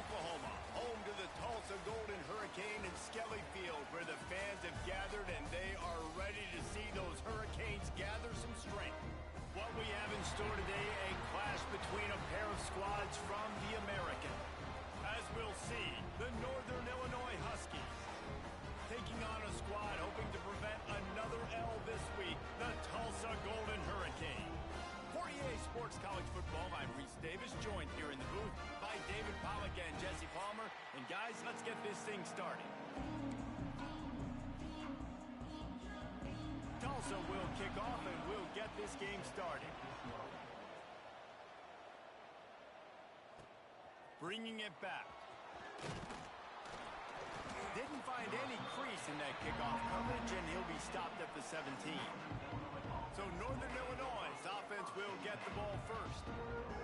Oklahoma, home to the Tulsa Golden Hurricane in Skelly Field, where the fans have gathered and they are ready to see those Hurricanes gather some strength. What we have in store today, a clash between a pair of squads from the American. As we'll see, the Northern Illinois Huskies taking on a squad hoping to prevent another L this week, the Tulsa Golden Hurricane. For EA Sports College Football, I'm Reese Davis, joined here in the booth by David Pollack and Jesse Palmer. And guys, let's get this thing started. Tulsa will kick off and we'll get this game started. Bringing it back. Didn't find any crease in that kickoff coverage, and he'll be stopped at the 17. So Northern Illinois' offense will get the ball first.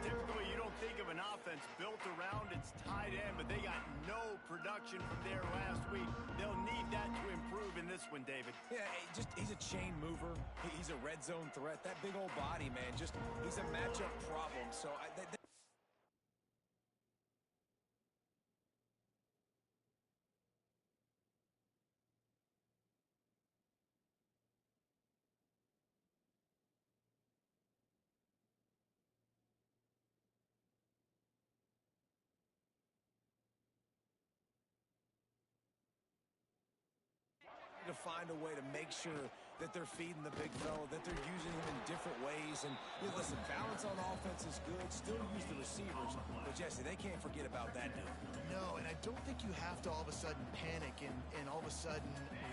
Typically, you don't think of an offense built around its tight end, but they got no production from there last week. They'll need that to improve in this one, David. Yeah, he's a chain mover. He's a red zone threat. That big old body, man, he's a matchup problem. So to find a way to make sure that they're feeding the big fella, that they're using him in different ways. And listen, balance on offense is good. Still use the receivers. But, Jesse, they can't forget about that dude. No, and I don't think you have to all of a sudden panic and all of a sudden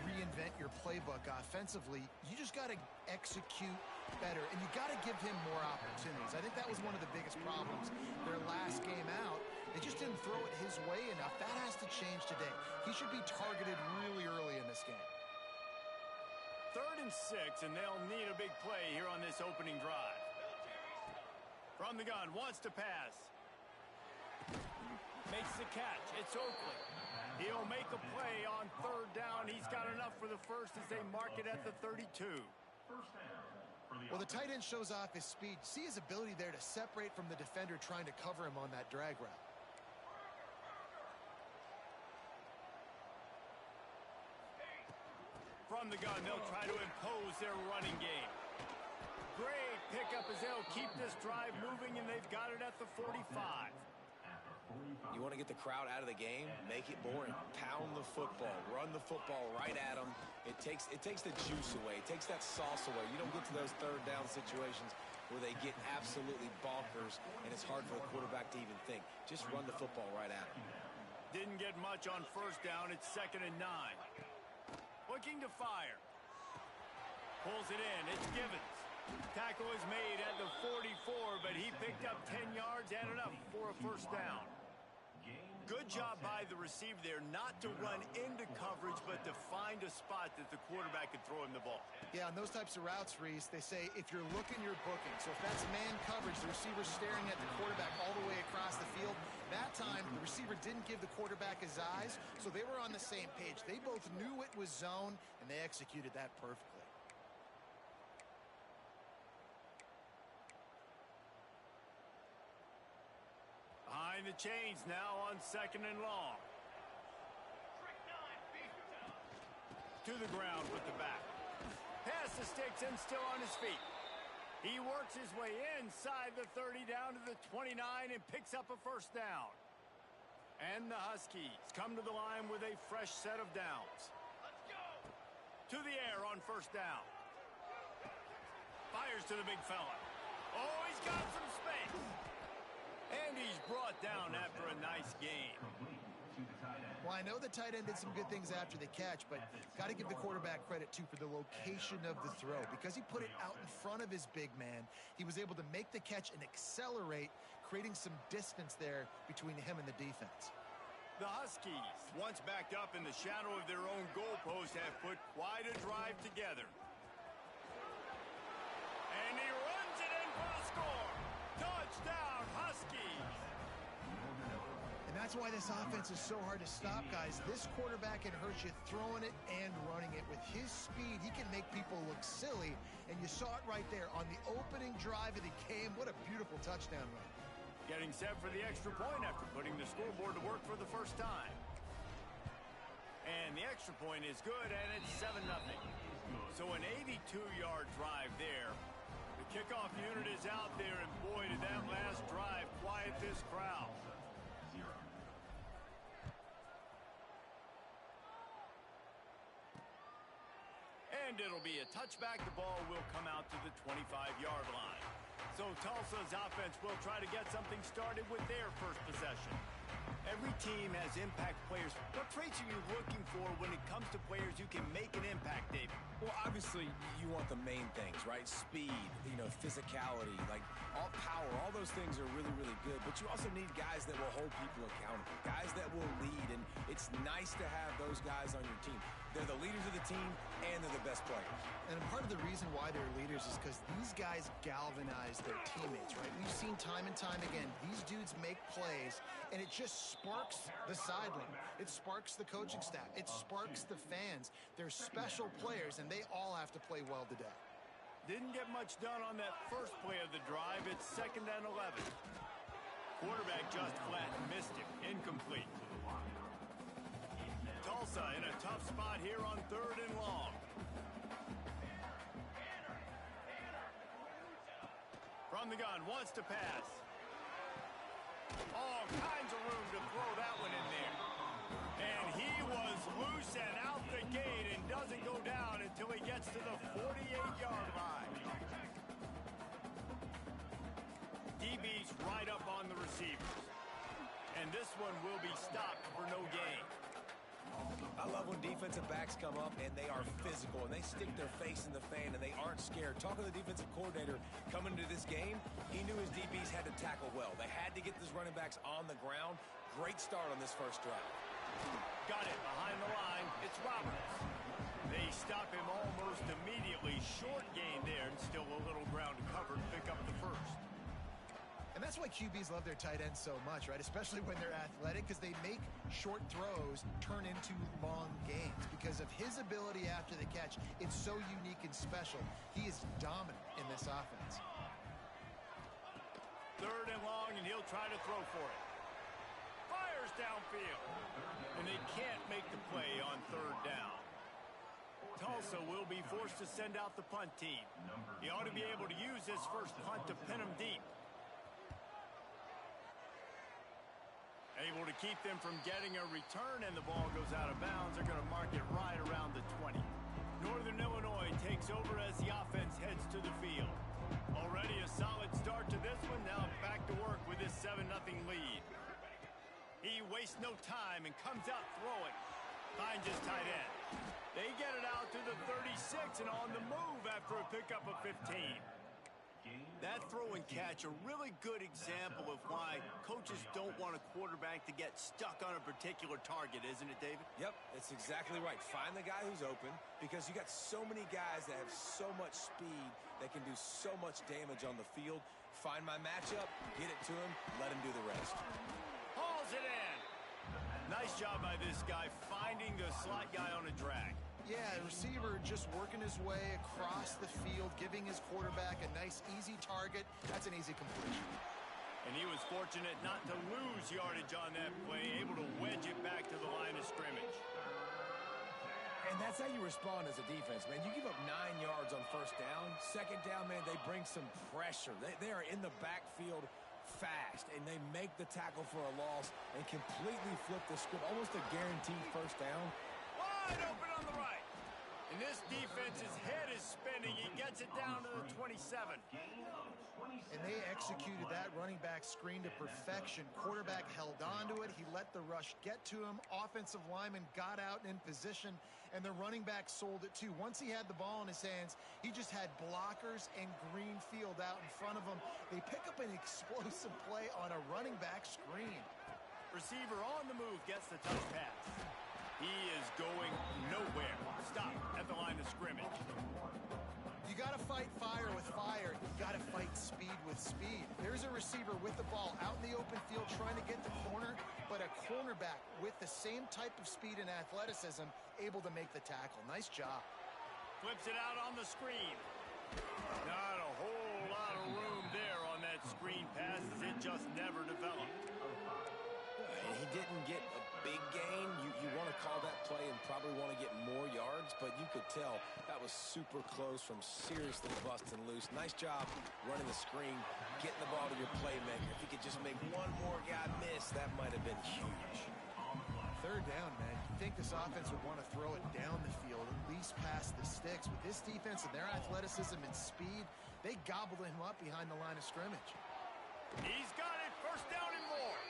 reinvent your playbook offensively. You just got to execute better, and you got to give him more opportunities. I think that was one of the biggest problems their last game out. They just didn't throw it his way enough. That has to change today. He should be targeted really early in this game. 3rd and 6, and they'll need a big play here on this opening drive. From the gun, wants to pass. Makes the catch. It's Oakley. He'll make a play on 3rd down. He's got enough for the first as they mark it at the 32. Well, the tight end shows off his speed. See his ability there to separate from the defender trying to cover him on that drag route. From the gun, they'll try to impose their running game. Great pickup as they'll keep this drive moving, and they've got it at the 45. You want to get the crowd out of the game? Make it boring. Pound the football. Run the football right at them. It takes the juice away. It takes that sauce away. You don't get to those 3rd down situations where they get absolutely bonkers, and it's hard for the quarterback to even think. Just run the football right at them. Didn't get much on 1st down. It's 2nd and 9. Looking to fire. Pulls it in. It's Givens. Tackle is made at the 44, but he picked up 10 yards and enough for a 1st down. Good job by the receiver there not to run into coverage, but to find a spot that the quarterback could throw him the ball. Yeah, on those types of routes, Reese, they say if you're looking, you're booking. So if that's man coverage, the receiver's staring at the quarterback all the way across the field. That time, the receiver didn't give the quarterback his eyes, so they were on the same page. They both knew it was zone, and they executed that perfectly. Behind the chains now on 2nd and long. To the ground with the back. Pass the sticks and still on his feet. He works his way inside the 30 down to the 29 and picks up a 1st down. And the Huskies come to the line with a fresh set of downs. Let's go. To the air on 1st down. Fires to the big fella. Oh, he's got some space. And he's brought down after a nice game. Well, I know the tight end did some good things after the catch, but got to give the quarterback credit, too, for the location of the throw. Because he put it out in front of his big man, he was able to make the catch and accelerate, creating some distance there between him and the defense. The Huskies, once backed up in the shadow of their own goalpost, have put quite a drive together. And he runs it in for a score. Touchdown, Huskies. And that's why this offense is so hard to stop, guys. This quarterback can hurt you throwing it and running it. With his speed, he can make people look silly. And you saw it right there on the opening drive of the game. What a beautiful touchdown run. Getting set for the extra point after putting the scoreboard to work for the first time. And the extra point is good, and it's 7-0. So an 82-yard drive there. The kickoff unit is out there, and boy, did that last drive quiet this crowd. And it'll be a touchback. The ball will come out to the 25-yard line. So Tulsa's offense will try to get something started with their first possession. Every team has impact players. What traits are you looking for when it comes to players who can make an impact, David? Well, obviously, you want the main things, right? Speed, physicality, like all power, all those things are really, really good. But you also need guys that will hold people accountable, guys that will lead. And it's nice to have those guys on your team. They're the leaders of the team, and they're the best players. And part of the reason why they're leaders is because these guys galvanize their teammates, right? We've seen time and time again, these dudes make plays, and it just sparks the sideline. It sparks the coaching staff. It sparks the fans. They're special players, and they all have to play well today. Didn't get much done on that first play of the drive. It's 2nd and 11. Quarterback just flat missed him. Incomplete. Tulsa in a tough spot here on 3rd and long. From the gun, wants to pass. All kinds of room to throw that one in there. And he was loose and out the gate and doesn't go down until he gets to the 48-yard line. DB's right up on the receivers. And this one will be stopped for no gain. I love when defensive backs come up and they are physical and they stick their face in the fan and they aren't scared. Talking to the defensive coordinator coming into this game, he knew his DBs had to tackle well. They had to get these running backs on the ground. Great start on this first drive. Got it behind the line. It's Roberts. They stop him almost immediately. Short gain there and still a little ground to cover to pick up the first. And that's why QBs love their tight ends so much, right? Especially when they're athletic, because they make short throws turn into long gains. Because of his ability after the catch, it's so unique and special. He is dominant in this offense. 3rd and long, and he'll try to throw for it. Fires downfield. And they can't make the play on 3rd down. Tulsa will be forced to send out the punt team. He ought to be able to use his first punt to pin him deep. Able to keep them from getting a return, and the ball goes out of bounds. They're going to mark it right around the 20. Northern Illinois takes over as the offense heads to the field. Already a solid start to this one. Now back to work with this 7-0 lead. He wastes no time and comes out throwing. Finds his tight end. They get it out to the 36 and on the move after a pickup of 15. That throw and catch, a really good example of why coaches don't want a quarterback to get stuck on a particular target, isn't it, David? Yep, it's exactly right. Find the guy who's open because you got so many guys that have so much speed that can do so much damage on the field. Find my matchup, get it to him, let him do the rest. Hauls it in. Nice job by this guy finding the slot guy on a drag. Yeah, receiver just working his way across the field, giving his quarterback a nice, easy target. That's an easy completion. And he was fortunate not to lose yardage on that play, able to wedge it back to the line of scrimmage. And that's how you respond as a defense, man. You give up 9 yards on 1st down. 2nd down, man, they bring some pressure. They are in the backfield fast, and they make the tackle for a loss and completely flip the script. Almost a guaranteed 1st down. Wide open on the right. And this defense's head is spinning. He gets it down to the 27. And they executed that running back screen to perfection. Quarterback held onto it. He let the rush get to him. Offensive lineman got out in position, and the running back sold it too. Once he had the ball in his hands, he just had blockers and green field out in front of him. They pick up an explosive play on a running back screen. Receiver on the move gets the touch pass. He is going nowhere. Stop at the line of scrimmage. You got to fight fire with fire. You got to fight speed with speed. There's a receiver with the ball out in the open field trying to get the corner, but a cornerback with the same type of speed and athleticism able to make the tackle. Nice job. Flips it out on the screen. Not a whole lot of room there on that screen passes, it just never developed. He didn't get a big gain. You want to call that play and probably want to get more yards, but you could tell that was super close from seriously busting loose. Nice job running the screen, getting the ball to your playmaker. If he could just make one more guy miss, that might have been huge. Third down, man. You think this offense would want to throw it down the field, at least past the sticks. With this defense and their athleticism and speed, they gobbled him up behind the line of scrimmage. He's got it. First down and more.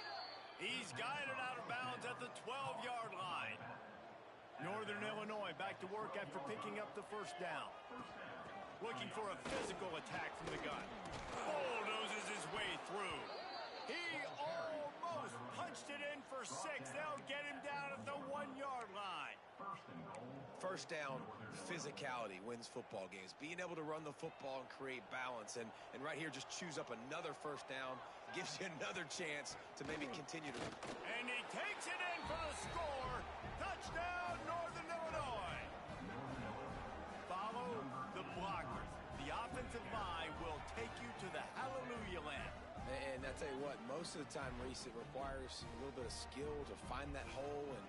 He's guided out of bounds at the 12-yard line. Northern Illinois back to work after picking up the first down. Looking for a physical attack from the gun. Bulldozes his way through. He almost punched it in for 6. They'll get him down at the 1-yard line. First down, physicality wins football games. Being able to run the football and create balance. And right here, just choose up another first down. Gives you another chance to maybe continue to... And he takes it in for the score. Touchdown, Northern Illinois. Follow the blockers. The offensive line will take you to the hallelujah land. And I tell you what, most of the time, Reese, it requires a little bit of skill to find that hole and,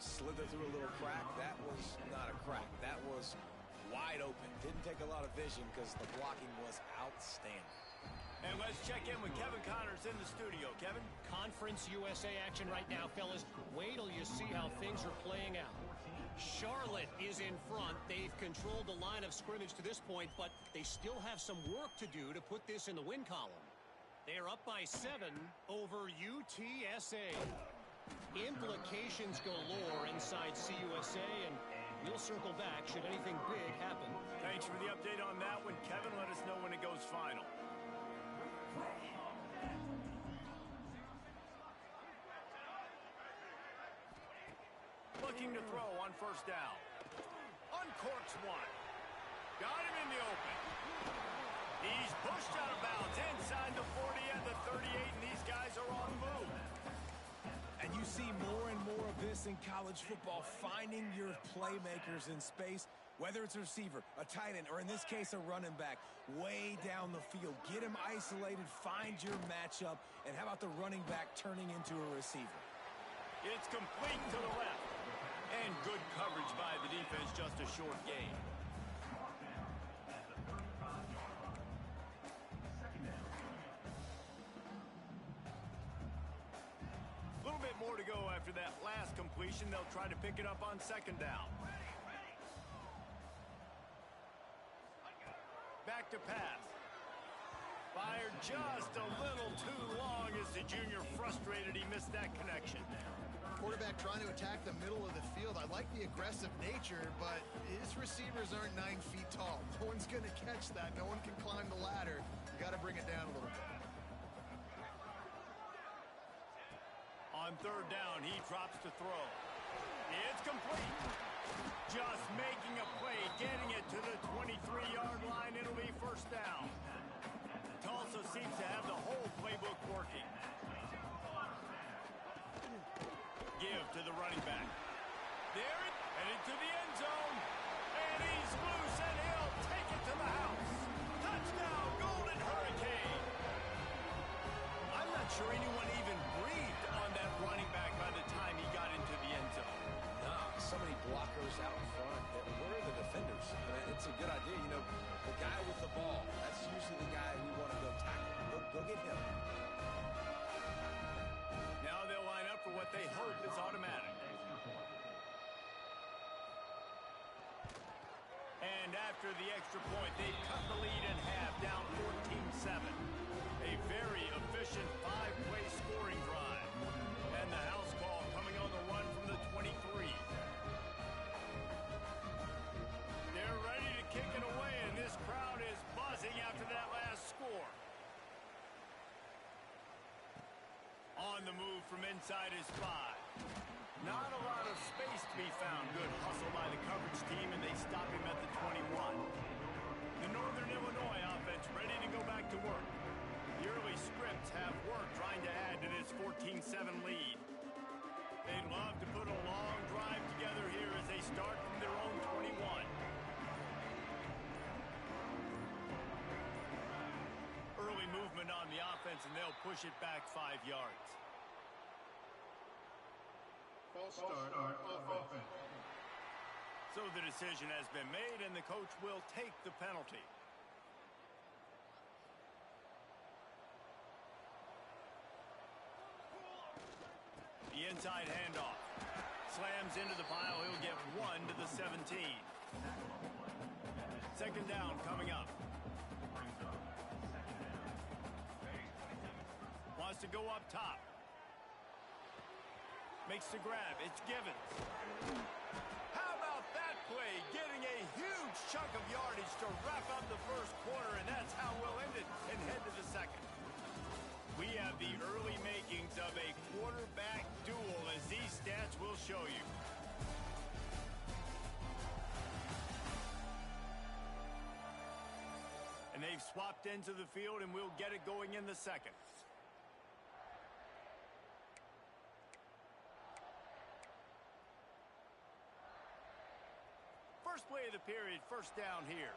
slither through a little crack. That was not a crack. That was wide open. Didn't take a lot of vision because the blocking was outstanding. And let's check in with Kevin Connors in the studio. Kevin? Conference USA action right now, fellas. Wait till you see how things are playing out. Charlotte is in front. They've controlled the line of scrimmage to this point, but they still have some work to do to put this in the win column. They are up by 7 over UTSA. Implications galore inside CUSA, and we'll circle back should anything big happen. Thanks for the update on that one, Kevin. Let us know when it goes final. Looking to throw on first down. Uncorks one. Got him in the open. He's pushed out of bounds inside the 40 and the 38, and these guys are on the move. And you see more and more of this in college football, finding your playmakers in space, whether it's a receiver, a tight end, or in this case, a running back, way down the field. Get him isolated, find your matchup, and how about the running back turning into a receiver? It's complete to the left. And good coverage by the defense, just a short gain. A little bit more to go after that last completion. They'll try to pick it up on second down. Back to pass. Fired just a little too long as the junior frustrated. He missed that connection. Quarterback trying to attack the middle of the field. I like the aggressive nature, but his receivers aren't 9 feet tall. No one's going to catch that. No one can climb the ladder. You got to bring it down a little bit. On third down, he drops to throw. It's complete. Just making a play, getting it to the 23-yard line. It'll be first down. Tulsa seems to have the whole playbook working. Give to the running back. There it, headed to the end zone. And he's loose, and he'll take it to the house. Touchdown, Golden Hurricane. I'm not sure anyone even breathed on that running back by the time he got into the end zone. No, so many blockers out in front. Where are the defenders? I mean, it's a good idea. The guy with the ball, that's usually the guy we want to go tackle. Go get him. Now they'll line up for what they hope is automatic. And after the extra point, they've cut the lead in half, down 14-7. A very efficient 5-play scoring drive. And the house call coming on the run from the 23. They're ready to kick it away, and this crowd is buzzing after that last score. On the move from inside his 5. Not a lot of space to be found. Good hustle by the coverage team, and they stop him at the 21. The Northern Illinois offense ready to go back to work. The early scripts have worked trying to add to this 14-7 lead. They'd love to put a long drive together here as they start from their own 21. Early movement on the offense defense, and they'll push it back 5 yards. False start on offense. So the decision has been made, and the coach will take the penalty. The inside handoff. Slams into the pile. He'll get 1 to the 17. Second down coming up. Wants to go up top. Makes the grab. It's Givens. How about that play? Getting a huge chunk of yardage to wrap up the first quarter, and that's how we'll end it and head to the second. We have the early makings of a quarterback duel, as these stats will show you. And they've swapped into the field, and we'll get it going in the second. First play of the period, first down here.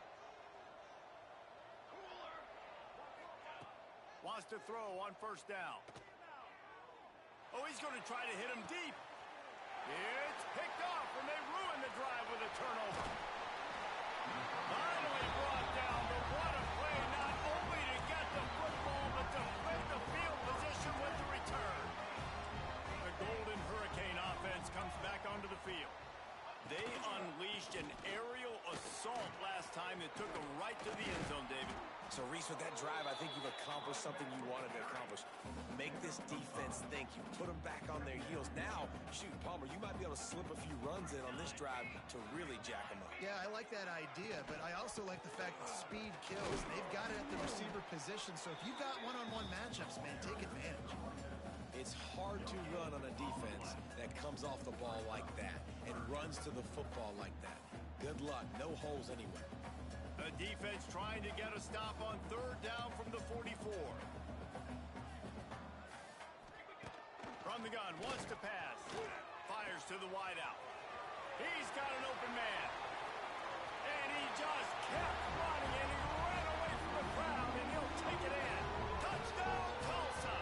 Wants to throw on first down. Oh, he's going to try to hit him deep. It's picked off, and they ruin the drive with a turnover. Finally brought down, but what a play, not only to get the football, but to play the field position with the return. The Golden Hurricane offense comes back onto the field. They unleashed an aerial assault last time that took them right to the end zone, David. So, Reese, with that drive, I think you've accomplished something you wanted to accomplish. Make this defense think. You put them back on their heels. Now, shoot, Palmer, you might be able to slip a few runs in on this drive to really jack them up. Yeah, I like that idea, but I also like the fact that speed kills. They've got it at the receiver position, so if you've got one-on-one matchups, man, take advantage. It's hard to run on a defense that comes off the ball like that and runs to the football like that. Good luck. No holes anywhere. The defense trying to get a stop on third down from the 44. From the gun, wants to pass. Fires to the wideout. He's got an open man. And he just kept running, and he ran away from the crowd, and he'll take it in. Touchdown, Tulsa!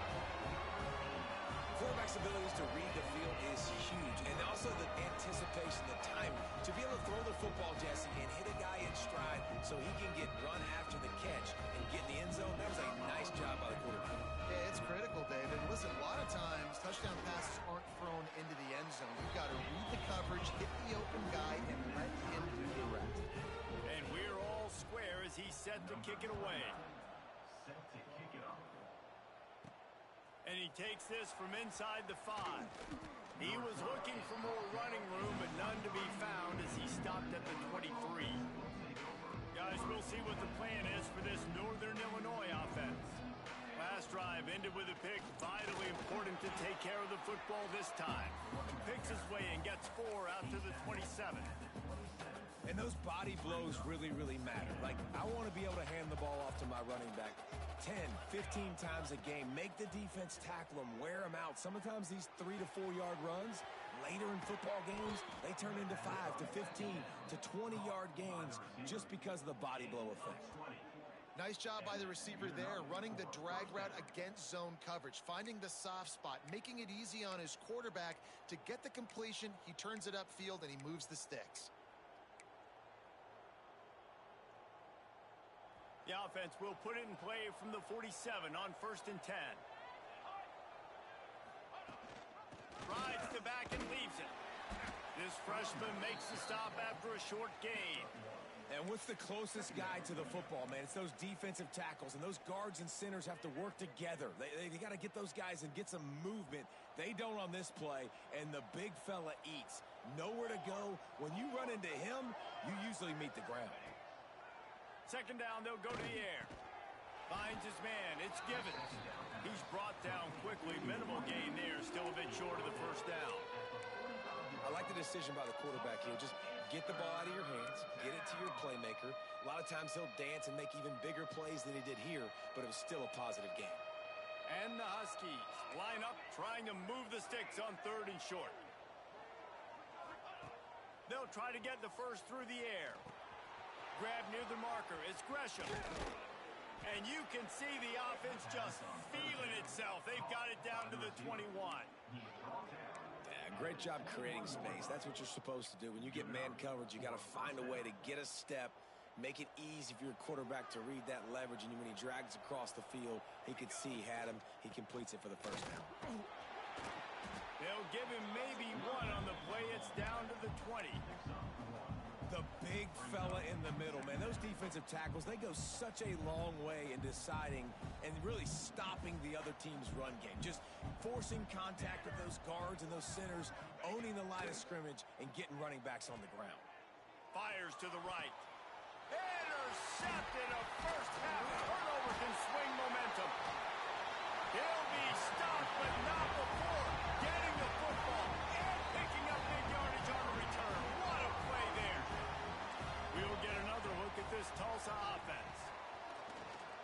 Quarterback's abilities to read the field is huge, and also the anticipation, the timing. To be able to throw the football, Jesse, and hit a guy in stride so he can get run after the catch and get in the end zone, that was a nice job by the quarterback. Yeah, it's critical, David. Listen, a lot of times, touchdown passes aren't thrown into the end zone. You've got to read the coverage, hit the open guy, and let him do the rest. And we're all square as he's set to kick it away. And he takes this from inside the 5. He was looking for more running room, but none to be found as he stopped at the 23. Guys, we'll see what the plan is for this Northern Illinois offense. Last drive ended with a pick. Vitally important to take care of the football this time. Picks his way and gets 4 out to the 27. And those body blows really, really matter. Like, I want to be able to hand the ball off to my running back 10, 15 times a game. Make the defense tackle them, wear them out. Sometimes these 3 to 4 yard runs, later in football games, they turn into 5 to 15 to 20 yard gains just because of the body blow effect. Nice job by the receiver there, running the drag route against zone coverage, finding the soft spot, making it easy on his quarterback to get the completion. He turns it upfield and he moves the sticks. The offense will put it in play from the 47 on 1st and 10. Rides the back and leaves it. This freshman makes the stop after a short gain. And what's the closest guy to the football, man? It's those defensive tackles, and those guards and centers have to work together. They got to get those guys and get some movement. They don't on this play, and the big fella eats. Nowhere to go. When you run into him, you usually meet the ground. Second down, they'll go to the air. Finds his man. It's Givens. He's brought down quickly. Minimal gain there. Still a bit short of the first down. I like the decision by the quarterback here. Just get the ball out of your hands. Get it to your playmaker. A lot of times he'll dance and make even bigger plays than he did here, but it was still a positive game. And the Huskies line up trying to move the sticks on 3rd and short. They'll try to get the first through the air. Grab near the marker. It's Gresham. And you can see the offense just feeling itself. They've got it down to the 21. Yeah, great job creating space. That's what you're supposed to do. When you get man coverage, you got to find a way to get a step, make it easy for your quarterback to read that leverage, and when he drags across the field, he could see he had him. He completes it for the first down. They'll give him maybe one on the play. It's down to the 20. The big fella in the middle, man. Those defensive tackles, they go such a long way in deciding and really stopping the other team's run game. Just forcing contact with those guards and those centers, owning the line of scrimmage, and getting running backs on the ground. Fires to the right. Intercepted. A first half turnover can swing momentum. He'll be stopped, but not before getting the football and picking up big yardage on the return. What a play there. We'll get another look at this Tulsa offense.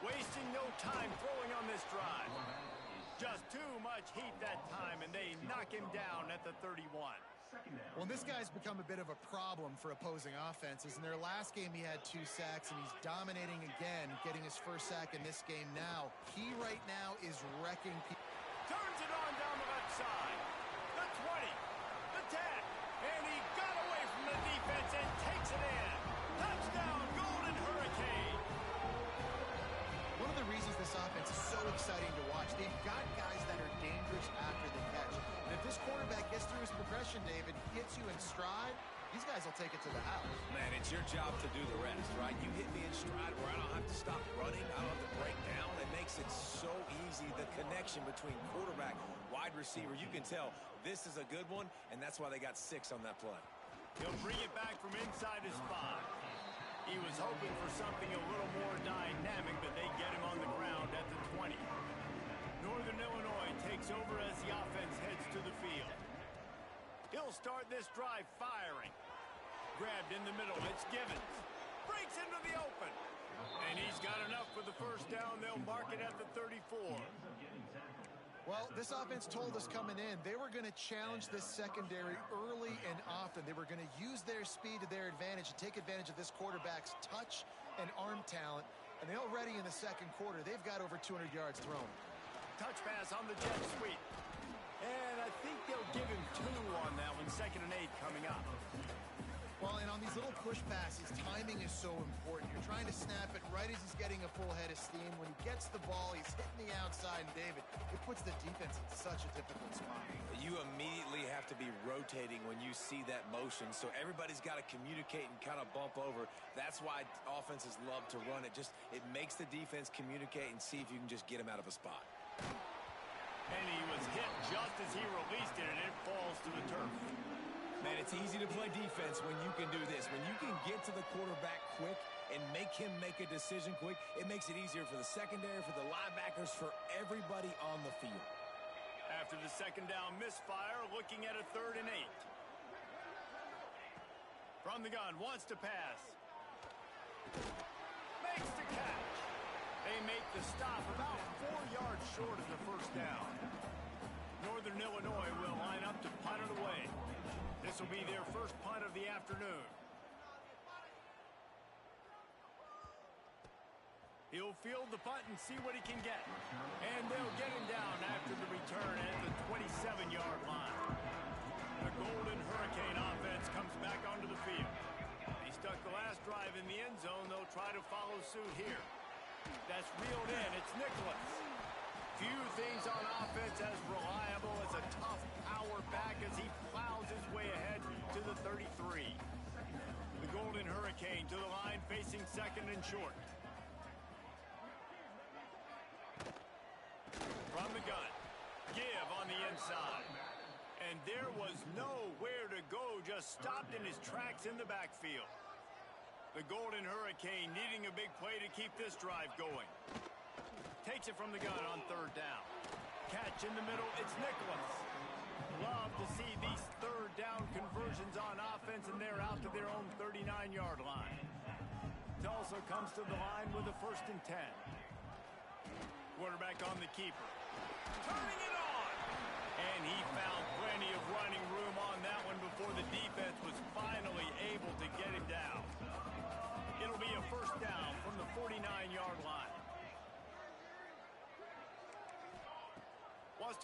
Wasting no time throwing on this drive. Just too much heat that time, and they knock him down at the 31. Well, this guy's become a bit of a problem for opposing offenses. In their last game, he had 2 sacks, and he's dominating again, getting his first sack in this game now. He right now is wrecking people. Turns it on down the left side. The 20, the 10, and he got away from the defense and takes it in. Touchdown, Golden Hurricane. One of the reasons this offense is so exciting to watch, they've got guys that are dangerous after the catch. And if this quarterback gets through his progression, David, gets you in stride, these guys will take it to the house. Man, it's your job to do the rest, right? You hit me in stride where I don't have to stop running. I don't have to break down. It makes it so easy. The connection between quarterback, wide receiver, you can tell this is a good one, and that's why they got 6 on that play. He'll bring it back from inside his 5. He was hoping for something a little more dynamic, but they get him on the ground at the 20. Northern Illinois takes over as the offense heads to the field. He'll start this drive firing. Grabbed in the middle, it's Givens. Breaks into the open. And he's got enough for the first down. They'll mark it at the 34. Well, this offense told us coming in they were going to challenge this secondary early and often. They were going to use their speed to their advantage and take advantage of this quarterback's touch and arm talent. And they already in the second quarter, they've got over 200 yards thrown. Touch pass on the jet sweep. And I think they'll give him 2 on that one. 2nd and 8 coming up. Well, and on these little push passes, timing is so important. You're trying to snap it right as he's getting a full head of steam. When he gets the ball, he's hitting the outside, and David, it puts the defense in such a difficult spot. You immediately have to be rotating when you see that motion, so everybody's got to communicate and kind of bump over. That's why offenses love to run it. It makes the defense communicate and see if you can just get him out of a spot. And he was hit just as he released it, and it falls to the turf. Man, it's easy to play defense when you can do this. When you can get to the quarterback quick and make him make a decision quick, it makes it easier for the secondary, for the linebackers, for everybody on the field. After the second down misfire, looking at a 3rd and 8. From the gun, wants to pass. Makes the catch. They make the stop about 4 yards short of the first down. Northern Illinois will line up to punt it away. This will be their first punt of the afternoon. He'll field the punt and see what he can get. And they'll get him down after the return at the 27-yard line. The Golden Hurricane offense comes back onto the field. He stuck the last drive in the end zone. They'll try to follow suit here. That's reeled in. It's Nicholas. Few things on offense as reliable as a tough power back as he plows his way ahead to the 33. The Golden Hurricane to the line facing 2nd and short. From the gun. Give on the inside. And there was nowhere to go, just stopped in his tracks in the backfield. The Golden Hurricane needing a big play to keep this drive going. Takes it from the gun on 3rd down. Catch in the middle, it's Nicholas. Love to see these 3rd down conversions on offense, and they're out to their own 39-yard line. Tulsa comes to the line with a 1st and 10. Quarterback on the keeper. Turning it on! And he found plenty of running room on that one before the defense was finally able to get him down. It'll be a 1st down from the 49-yard line.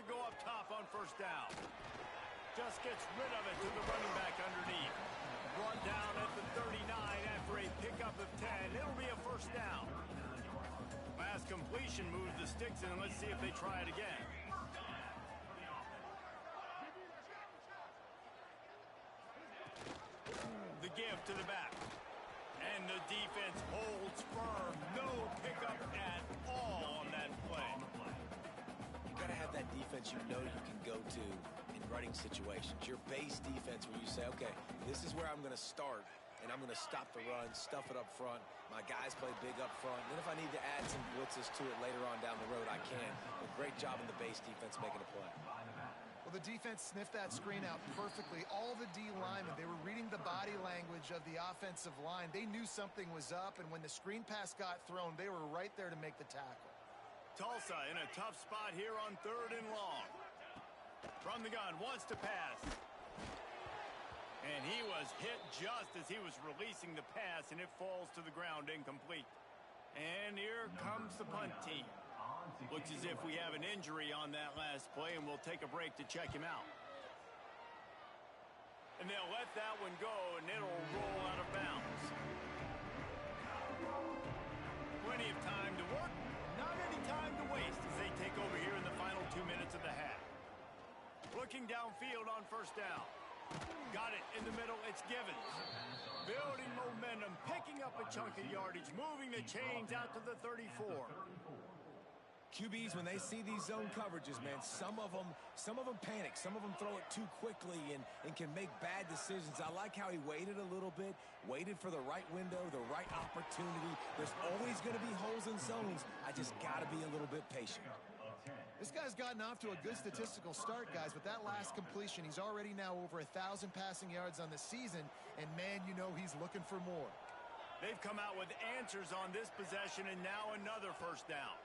to go up top on first down. Just gets rid of it to the running back underneath. Brought down at the 39 after a pickup of 10. It'll be a first down. Last completion moves the sticks in. Let's see if they try it again. The give to the back. And the defense holds firm. No pickup at all on that play. You got to have that defense you know you can go to in running situations. Your base defense where you say, okay, this is where I'm going to start, and I'm going to stop the run, stuff it up front. My guys play big up front. Then if I need to add some blitzes to it later on down the road, I can. A great job in the base defense making a play. Well, the defense sniffed that screen out perfectly. All the D linemen, they were reading the body language of the offensive line. They knew something was up, and when the screen pass got thrown, they were right there to make the tackle. Tulsa in a tough spot here on 3rd and long. From the gun, wants to pass. And he was hit just as he was releasing the pass, and it falls to the ground incomplete. And here comes the punt team. Looks as if we have an injury on that last play, and we'll take a break to check him out. And they'll let that one go, and it'll roll out of bounds. Plenty of time to work, not any time to waste as they take over here in the final 2 minutes of the half. Looking downfield on first down. Got it in the middle, it's Givens. Building momentum, picking up a chunk of yardage, moving the chains out to the 34. QBs, when they see these zone coverages, man, some of them panic. Some of them throw it too quickly and can make bad decisions. I like how he waited a little bit, waited for the right window, the right opportunity. There's always going to be holes in zones. I just got to be a little bit patient. This guy's gotten off to a good statistical start, guys, but that last completion, he's already now over 1,000 passing yards on the season, and man, you know he's looking for more. They've come out with answers on this possession, and now another first down.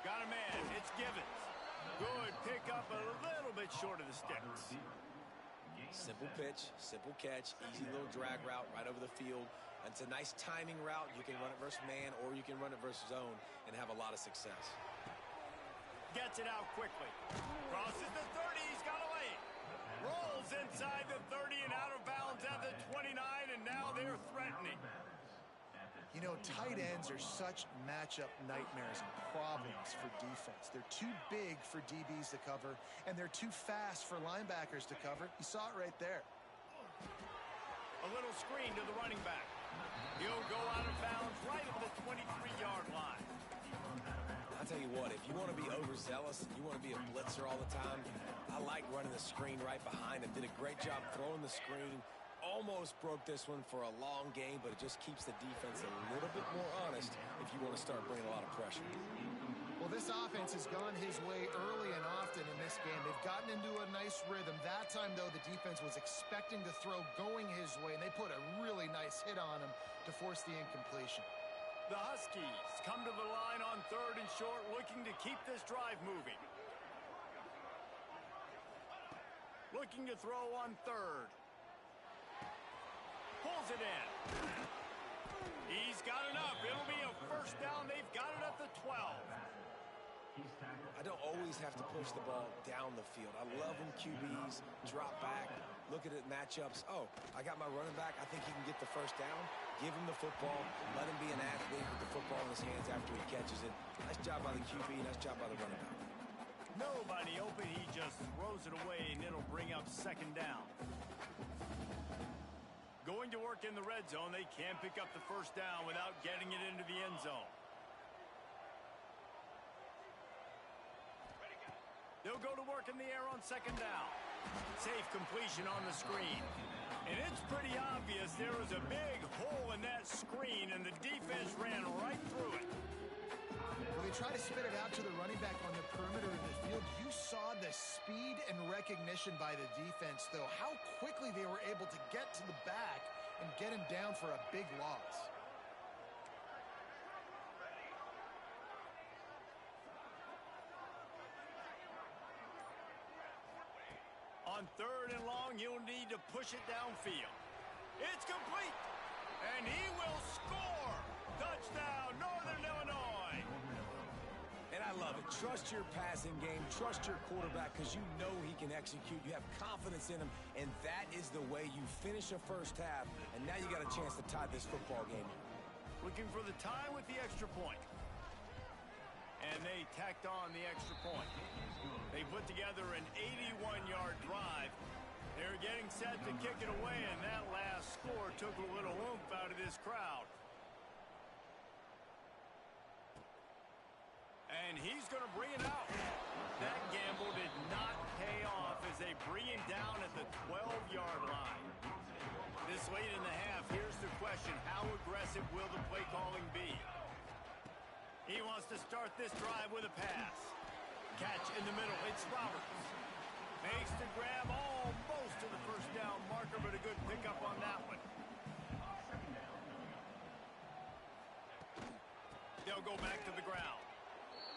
Got a man, it's Givens. Good pickup, a little bit short of the sticks. Simple pitch, simple catch, easy little drag route right over the field. It's a nice timing route. You can run it versus man, or you can run it versus zone and have a lot of success. Gets it out quickly. Crosses the 30, he's got a lane. Rolls inside the 30 and out of bounds at the 29, and now they're threatening. You know, tight ends are such matchup nightmares and problems for defense. They're too big for DBs to cover, and they're too fast for linebackers to cover. You saw it right there. A little screen to the running back. He'll go out of bounds right at the 23-yard line. I'll tell you what, if you want to be overzealous, you want to be a blitzer all the time, I like running the screen right behind him. Did a great job throwing the screen. Almost broke this one for a long game, but it just keeps the defense a little bit more honest if you want to start bringing a lot of pressure. Well, this offense has gone his way early and often in this game. They've gotten into a nice rhythm. That time, though, the defense was expecting to throw going his way, and they put a really nice hit on him to force the incompletion. The Huskies come to the line on 3rd and short, looking to keep this drive moving. Looking to throw on 3rd. Pulls it in. He's got enough. It'll be a first down. They've got it at the 12. I don't always have to push the ball down the field. I love when QBs drop back, look at it matchups. Oh, I got my running back. I think he can get the first down. Give him the football. Let him be an athlete with the football in his hands after he catches it. Nice job by the QB. Nice job by the running back. Nobody open. He just throws it away, and it'll bring up second down. Going to work in the red zone. They can't pick up the first down without getting it into the end zone. They'll go to work in the air on second down. Safe completion on the screen. And it's pretty obvious there was a big hole in that screen, and the defense ran right through it. Well, they try to spit it out to the running back on the perimeter of the field. You saw the speed and recognition by the defense, though. How quickly they were able to get to the back and get him down for a big loss. On 3rd and long, you'll need to push it downfield. It's complete, and he will score. Touchdown, Northern Illinois. And And I love it. Trust your passing game. Trust your quarterback because you know he can execute. You have confidence in him, and that is the way you finish a first half, and now you got a chance to tie this football game. Looking for the tie with the extra point. And they tacked on the extra point. They put together an 81-yard drive. They're getting set to kick it away, and that last score took a little oomph out of this crowd. And he's going to bring it out. That gamble did not pay off as they bring him down at the 12-yard line. This late in the half, here's the question. How aggressive will the play calling be? He wants to start this drive with a pass. Catch in the middle. It's Roberts. Makes the grab almost to the first down marker, but a good pickup on that one. They'll go back to the ground.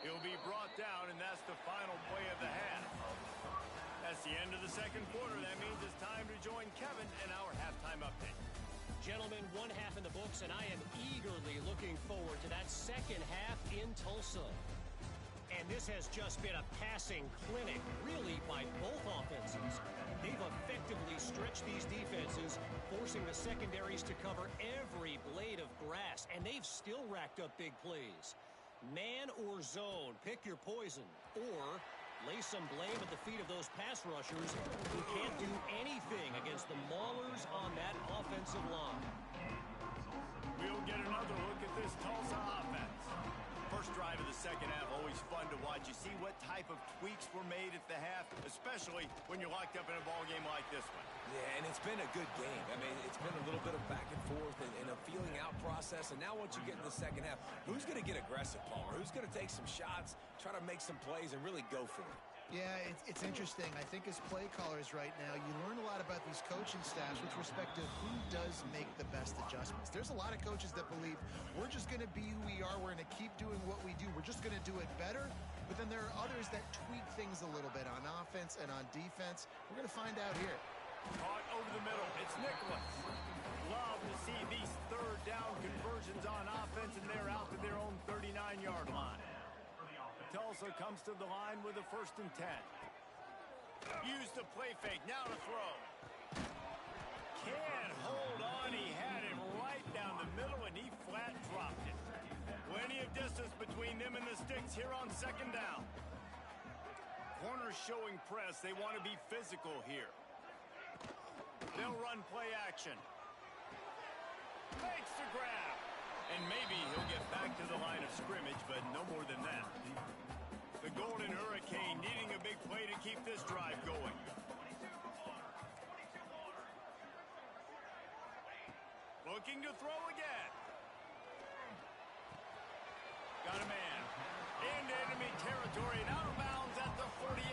He'll be brought down, and that's the final play of the half. That's the end of the second quarter. That means it's time to join Kevin in our halftime update. Gentlemen, one half in the books, and I am eagerly looking forward to that second half in Tulsa. And this has just been a passing clinic, really, by both offenses. They've effectively stretched these defenses, forcing the secondaries to cover every blade of grass, and they've still racked up big plays. Man or zone, pick your poison, or lay some blame at the feet of those pass rushers who can't do anything against the maulers on that offensive line. We'll get another look at this Tulsa offense. First drive of the second half, always fun to watch. You see what type of tweaks were made at the half, especially when you're locked up in a ball game like this one. Yeah, and it's been a good game. I mean, it's been a little bit of back and forth and a feeling out process. And now once you get in the second half, who's going to get aggressive, Palmer? Who's going to take some shots, try to make some plays, and really go for it? Yeah, it's interesting. I think as play callers right now, you learn a lot about these coaching staffs with respect to who does make the best adjustments. There's a lot of coaches that believe we're just going to be who we are. We're going to keep doing what we do. We're just going to do it better. But then there are others that tweak things a little bit on offense and on defense. We're going to find out here. Caught over the middle. It's Nicholas. Love to see these third down conversions on offense, and they're out to their own 39-yard line. Tulsa comes to the line with a 1st and 10. Use the play fake. Now to throw. Can't hold on. He had it right down the middle, and he flat dropped it. Plenty of distance between them and the sticks here on second down. Corners showing press. They want to be physical here. They'll run play action. Makes the grab. And maybe he'll get back to the line of scrimmage, but no more than that. The Golden Hurricane needing a big play to keep this drive going. Looking to throw again. Got a man. Into enemy territory and out of bounds at the 48.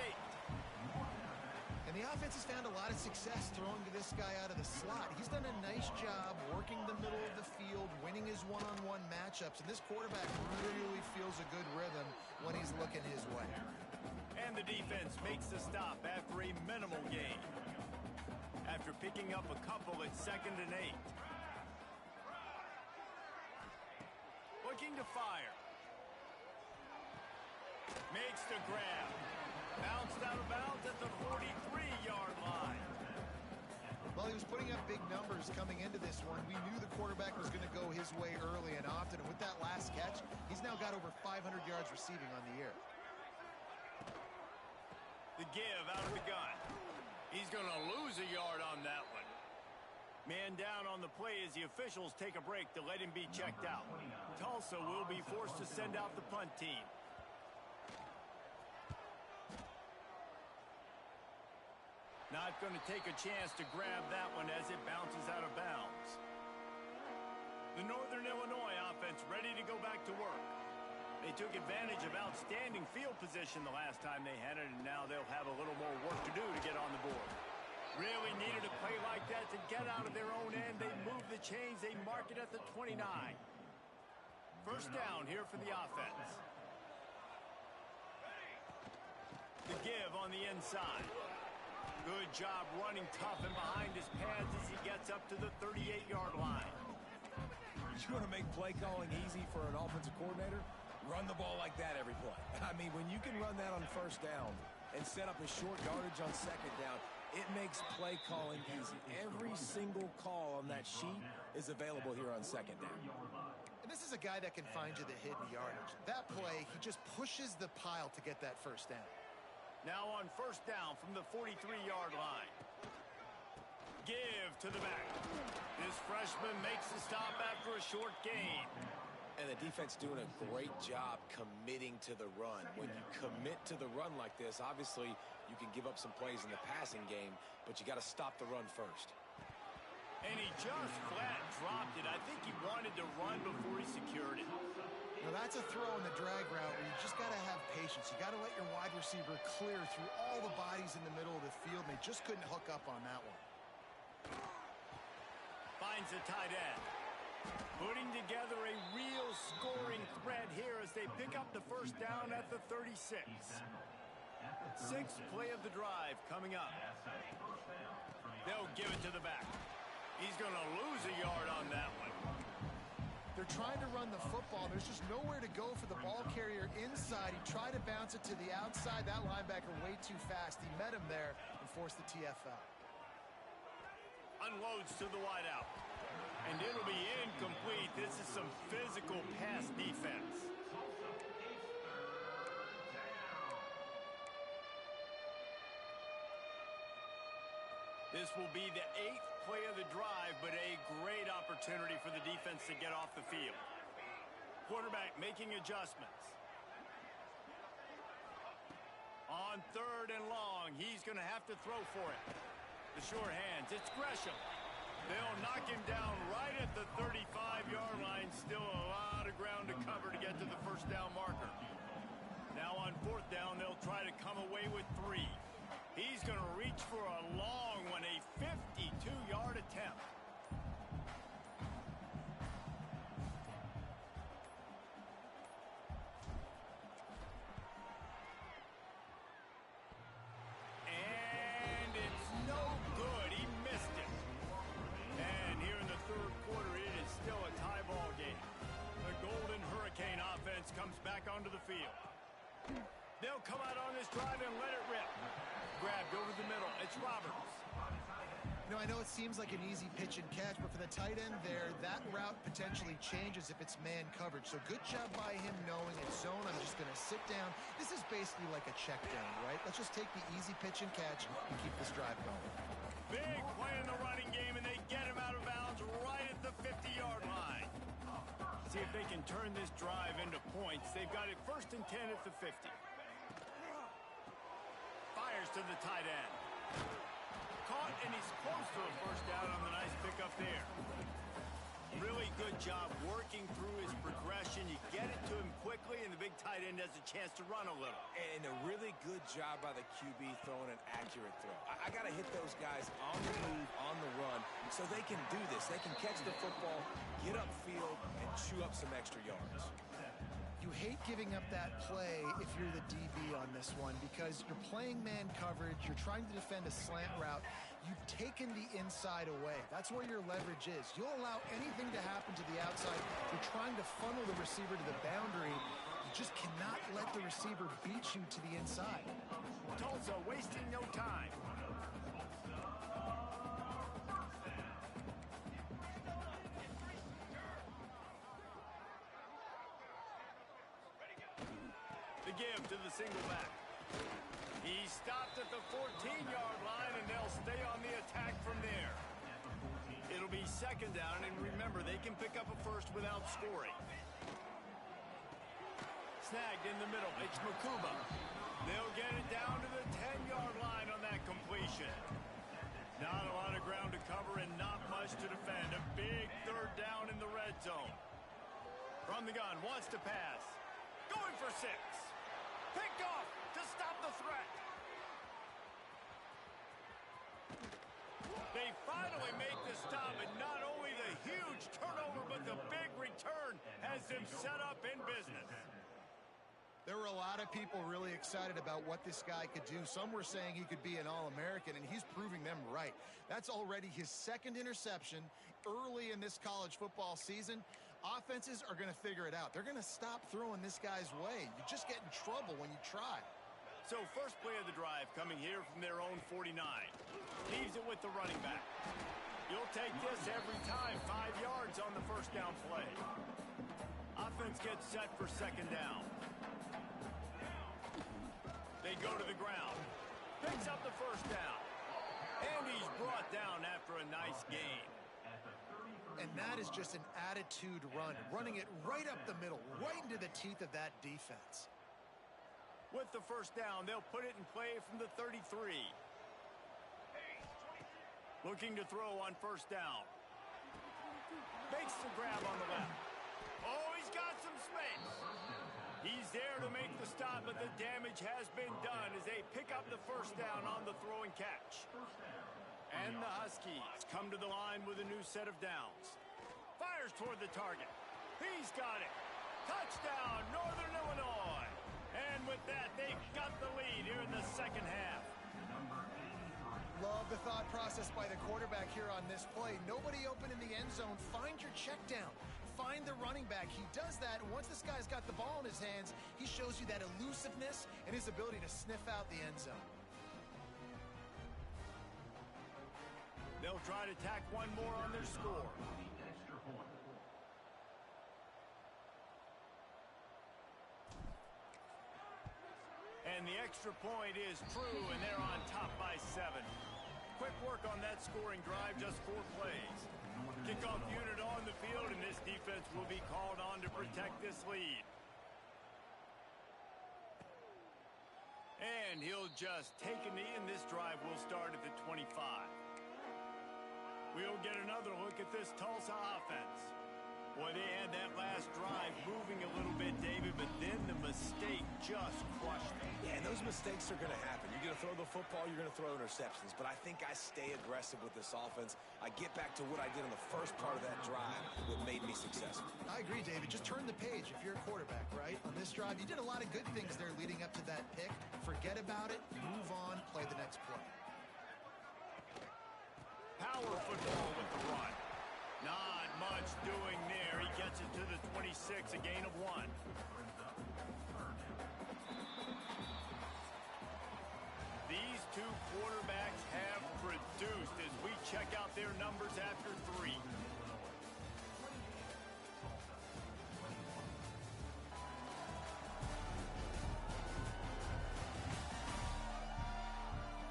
And the offense has found a lot of success throwing to this guy out of the slot. He's done a nice job working the middle of the field, winning his one-on-one matchups, and this quarterback really feels a good rhythm when he's looking his way. And the defense makes the stop after a minimal gain. After picking up a couple at 2nd and 8. Looking to fire. Makes the grab. Bounced out of bounds at the 43-yard line. Well, he was putting up big numbers coming into this one. We knew the quarterback was going to go his way early and often. And with that last catch, he's now got over 500 yards receiving on the year. The give out of the gun. He's going to lose a yard on that one. Man down on the play as the officials take a break to let him be checked out. Tulsa will be forced to send out the punt team. Not going to take a chance to grab that one as it bounces out of bounds. The Northern Illinois offense ready to go back to work. They took advantage of outstanding field position the last time they had it, and now they'll have a little more work to do to get on the board. Really needed a play like that to get out of their own end. They move the chains. They mark it at the 29. First down here for the offense. The give on the inside. Good job running tough and behind his pads as he gets up to the 38-yard line. You want to make play calling easy for an offensive coordinator? Run the ball like that every play. I mean, when you can run that on first down and set up a short yardage on second down, it makes play calling easy. Every single call on that sheet is available here on second down. And this is a guy that can find you the hidden yardage. That play, he just pushes the pile to get that first down. Now on first down from the 43-yard line. Give to the back. This freshman makes the stop after a short gain. And the defense doing a great job committing to the run. When you commit to the run like this, obviously you can give up some plays in the passing game, but you got to stop the run first. And he just flat dropped it. I think he wanted to run before he secured it. Now that's a throw in the drag route where you just got to have patience. You got to let your wide receiver clear through all the bodies in the middle of the field, and they just couldn't hook up on that one. Finds the tight end. Putting together a real scoring threat here as they pick up the first down at the 36. Sixth play of the drive coming up. They'll give it to the back. He's going to lose a yard on that one. They're trying to run the football. There's just nowhere to go for the ball carrier inside. He tried to bounce it to the outside. That linebacker way too fast. He met him there and forced the TFL. Unloads to the wideout. And it'll be incomplete. This is some physical pass defense. This will be the 8th play of the drive, but a great opportunity for the defense to get off the field. Quarterback making adjustments. On third and long, he's going to have to throw for it. The short hands, it's Gresham. They'll knock him down right at the 35-yard line. Still a lot of ground to cover to get to the first down marker. Now on fourth down, they'll try to come away with 3. He's going to reach for a long one, a 52-yard attempt. And it's no good. He missed it. And here in the third quarter, it is still a tie ball game. The Golden Hurricane offense comes back onto the field. They'll come out on this drive and let it rip. Grabbed over the middle. It's Roberts. You know, I know it seems like an easy pitch and catch, but for the tight end there, that route potentially changes if it's man coverage. So good job by him knowing it's zone. I'm just going to sit down. This is basically like a check down, right? Let's just take the easy pitch and catch and keep this drive going. Big play in the running game, and they get him out of bounds right at the 50-yard line. See if they can turn this drive into points. They've got it 1st and 10 at the 50. Fires to the tight end. Caught, and he's close to a first down on the nice pickup there. Really good job working through his progression. You get it to him quickly, and the big tight end has a chance to run a little. And a really good job by the QB throwing an accurate throw. I got to hit those guys on the move, on the run, so they can do this. They can catch the football, get upfield, and chew up some extra yards. You hate giving up that play if you're the DB on this one because you're playing man coverage, you're trying to defend a slant route, you've taken the inside away. That's where your leverage is. You'll allow anything to happen to the outside. You're trying to funnel the receiver to the boundary. You just cannot let the receiver beat you to the inside. Tulsa wasting no time. The give to the single back. He stopped at the 14-yard line, and they'll stay on the attack from there. It'll be second down, and remember, they can pick up a first without scoring. Snagged in the middle. It's Makuba. They'll get it down to the 10-yard line on that completion. Not a lot of ground to cover and not much to defend. A big third down in the red zone. From the gun, wants to pass. Going for 6. Picked off to stop the threat. They finally make the stop, and not only the huge turnover, but the big return has them set up in business. There were a lot of people really excited about what this guy could do. Some were saying he could be an All-American, and he's proving them right. That's already his 2nd interception early in this college football season. Offenses are going to figure it out. They're going to stop throwing this guy's way. You just get in trouble when you try. So first play of the drive coming here from their own 49. Leaves it with the running back. You'll take this every time. 5 yards on the first down play. Offense gets set for second down. They go to the ground. Picks up the first down. And he's brought down after a nice gain. And that is just an attitude run. Running it right up the middle, right into the teeth of that defense. With the first down, they'll put it in play from the 33. Looking to throw on first down. Makes the grab on the left. Oh, he's got some space. He's there to make the stop, but the damage has been done as they pick up the first down on the throw and catch. And the Huskies come to the line with a new set of downs. Fires toward the target. He's got it. Touchdown, Northern Illinois. And with that, they've got the lead here in the second half. Love the thought process by the quarterback here on this play. Nobody open in the end zone. Find your check down. Find the running back. He does that, and once this guy's got the ball in his hands, he shows you that elusiveness and his ability to sniff out the end zone. They'll try to tack one more on their score. And the extra point is true, and they're on top by 7. Quick work on that scoring drive, just 4 plays. Kickoff unit on the field, and this defense will be called on to protect this lead. And he'll just take a knee, and this drive will start at the 25. We'll get another look at this Tulsa offense. Boy, they had that last drive moving a little bit, David, but then the mistake just crushed them. Yeah, and those mistakes are going to happen. You're going to throw the football, you're going to throw interceptions. But I think I stay aggressive with this offense. I get back to what I did on the first part of that drive that made me successful. I agree, David. Just turn the page if you're a quarterback, right? On this drive, you did a lot of good things there leading up to that pick. Forget about it, move on, play the next play. Power football with the run. Not much doing there. He gets it to the 26, a gain of 1. These two quarterbacks have produced as we check out their numbers after 3.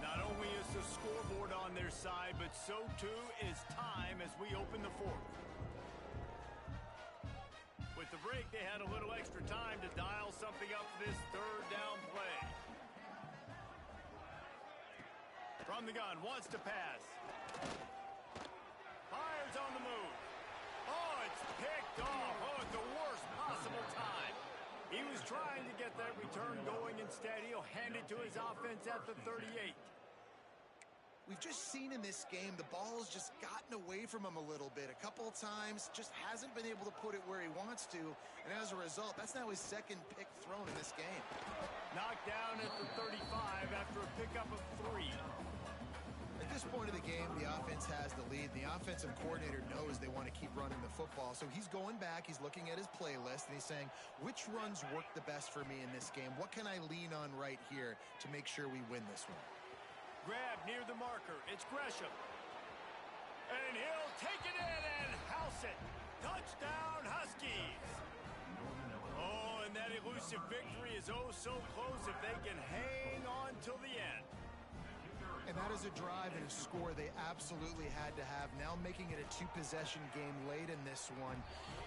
Not only is the scoreboard on their side, but so too is time as we open the 4th. With the break, they had a little extra time to dial something up for this third down play. From the gun, wants to pass. Fires on the move. Oh, it's picked off. Oh, at the worst possible time. He was trying to get that return going. Instead, he'll hand it to his offense at the 38. We've just seen in this game the ball's just gotten away from him a little bit. A couple of times, just hasn't been able to put it where he wants to. And as a result, that's now his second pick thrown in this game. Knocked down at the 35 after a pickup of 3. At this point of the game, the offense has the lead. The offensive coordinator knows they want to keep running the football. So he's going back, he's looking at his playlist, and he's saying, which runs work the best for me in this game? What can I lean on right here to make sure we win this one? Grab near the marker. It's Gresham. And he'll take it in and house it. Touchdown, Huskies. Oh, and that elusive victory is oh so close if they can hang on till the end. And that is a drive and a score they absolutely had to have. Now making it a 2-possession game late in this one.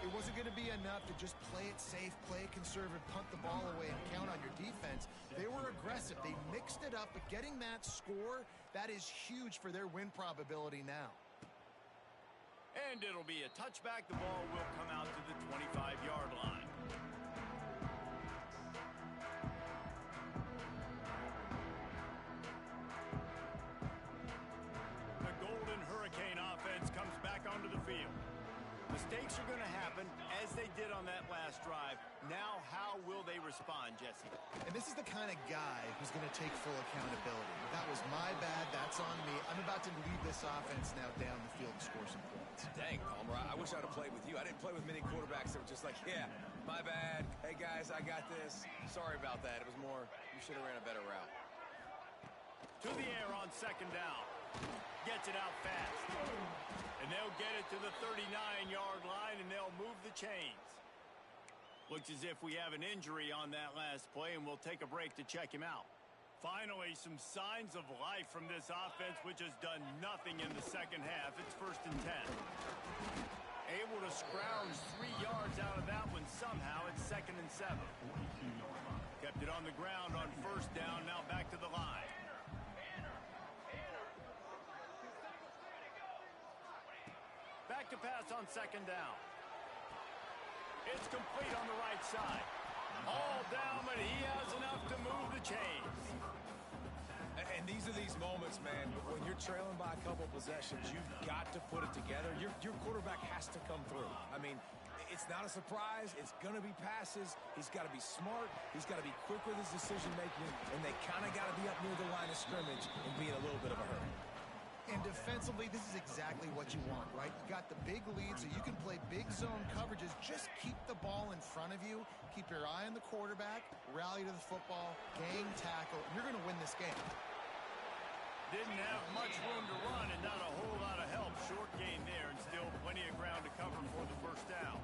It wasn't going to be enough to just play it safe, play it conservative, punt the ball away, and count on your defense. They were aggressive. They mixed it up, but getting that score, that is huge for their win probability now. And it'll be a touchback. The ball will come out to the 25-yard line. The Golden Hurricane offense comes back onto the field. Mistakes are going to happen, as they did on that last drive. Now, how will they respond, Jesse? And this is the kind of guy who's going to take full accountability. That was my bad. That's it's on me. I'm about to lead this offense now down the field and score some points. Dang, Palmer, I wish I'd have played with you. I didn't play with many quarterbacks that were just like, yeah, my bad. Hey, guys, I got this. Sorry about that. It was more, you should have ran a better route. To the air on second down. Gets it out fast. And they'll get it to the 39-yard line, and they'll move the chains. Looks as if we have an injury on that last play, and we'll take a break to check him out. Finally, some signs of life from this offense, which has done nothing in the second half. It's 1st and 10. Able to scrounge 3 yards out of that one somehow. It's 2nd and 7. Kept it on the ground on 1st down. Now back to the line. Back to pass on 2nd down. It's complete on the right side. All down, but he has enough to move the chains. And these are these moments, man, when you're trailing by a couple possessions, you've got to put it together. Your quarterback has to come through. I mean, it's not a surprise. It's going to be passes. He's got to be smart. He's got to be quick with his decision-making, and they kind of got to be up near the line of scrimmage and be in a little bit of a hurry. And defensively, this is exactly what you want, right? You got the big lead, so you can play big zone coverages. Just keep the ball in front of you. Keep your eye on the quarterback. Rally to the football. Gang tackle. You're going to win this game. Didn't have much room to run and not a whole lot of help. Short gain there and still plenty of ground to cover for the 1st down.